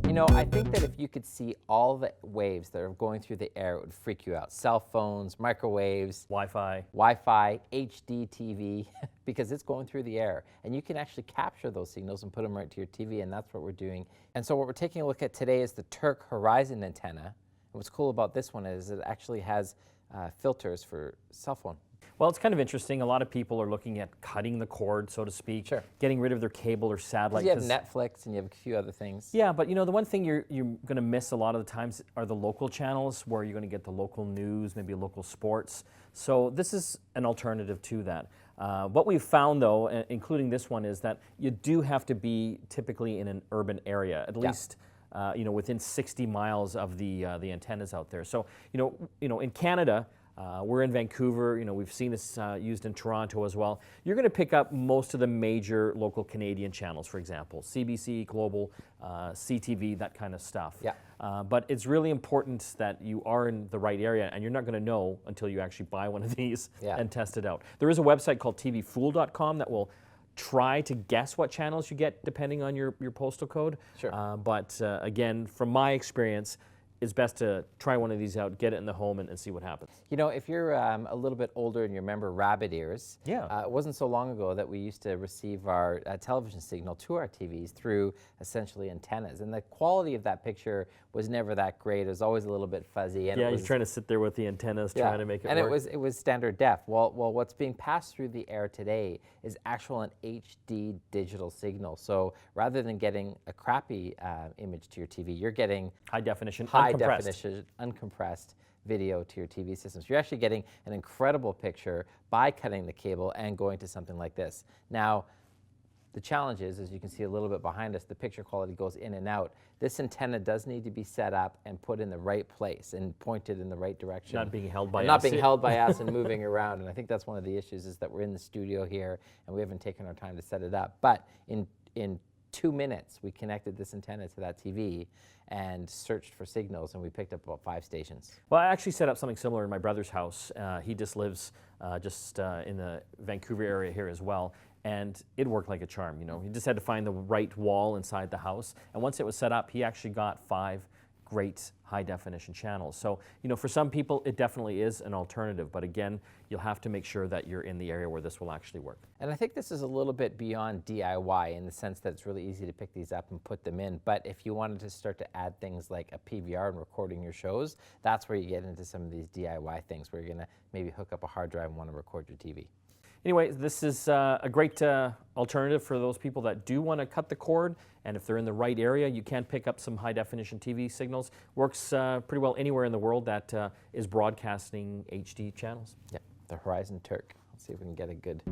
You know, I think that if you could see all the waves that are going through the air, it would freak you out. Cell phones, microwaves, Wi-Fi, HDTV, because it's going through the air. And you can actually capture those signals and put them right to your TV, and that's what we're doing. And so what we're taking a look at today is the Terk Horizon antenna. And what's cool about this one is it actually has filters for cell phone. Well, it's kind of interesting. A lot of people are looking at cutting the cord, so to speak, Sure. getting rid of their cable or satellite. You have Netflix and you have a few other things. Yeah, but you know, the one thing you're going to miss a lot of the times are the local channels where you're going to get the local news, maybe local sports. So this is an alternative to that. What we've found, though, including this one, is that you do have to be typically in an urban area, at least. You know, within 60 miles of the antennas out there. So you know, in Canada. We're in Vancouver, you know, we've seen this used in Toronto as well. You're going to pick up most of the major local Canadian channels, for example, CBC, Global, CTV, that kind of stuff. Yeah. But it's really important that you are in the right area, and you're not going to know until you actually buy one of these and test it out. There is a website called tvfool.com that will try to guess what channels you get depending on your postal code. Sure. But again, from my experience, it's best to try one of these out, get it in the home, and see what happens. You know, if you're a little bit older and you remember rabbit ears, it wasn't so long ago that we used to receive our television signal to our TVs through essentially antennas. And the quality of that picture was never that great. It was always a little bit fuzzy. And you're trying to sit there with the antennas trying to make it work. And it was standard def. Well, what's being passed through the air today is actual an HD digital signal. So rather than getting a crappy image to your TV, you're getting high definition, uncompressed video to your TV systems. You're actually getting an incredible picture by cutting the cable and going to something like this. Now, the challenge is, as you can see a little bit behind us, the picture quality goes in and out. This antenna does need to be set up and put in the right place and pointed in the right direction. Not being held by us. Not being held by us and moving around. And I think that's one of the issues, is that we're in the studio here and we haven't taken our time to set it up. But in 2 minutes, we connected this antenna to that TV and searched for signals, and we picked up about 5 stations. Well, I actually set up something similar in my brother's house. He just lives in the Vancouver area here as well, and it worked like a charm. You know, he just had to find the right wall inside the house, and once it was set up, he actually got 5 great high-definition channels. So, you know, for some people, it definitely is an alternative, but again, you'll have to make sure that you're in the area where this will actually work. And I think this is a little bit beyond DIY in the sense that it's really easy to pick these up and put them in, but if you wanted to start to add things like a PVR and recording your shows, that's where you get into some of these DIY things where you're gonna maybe hook up a hard drive and want to record your TV. Anyway, this is a great alternative for those people that do want to cut the cord, and if they're in the right area, you can pick up some high-definition TV signals. Works pretty well anywhere in the world that is broadcasting HD channels. Yeah, the Horizon Terk. Let's see if we can get a good...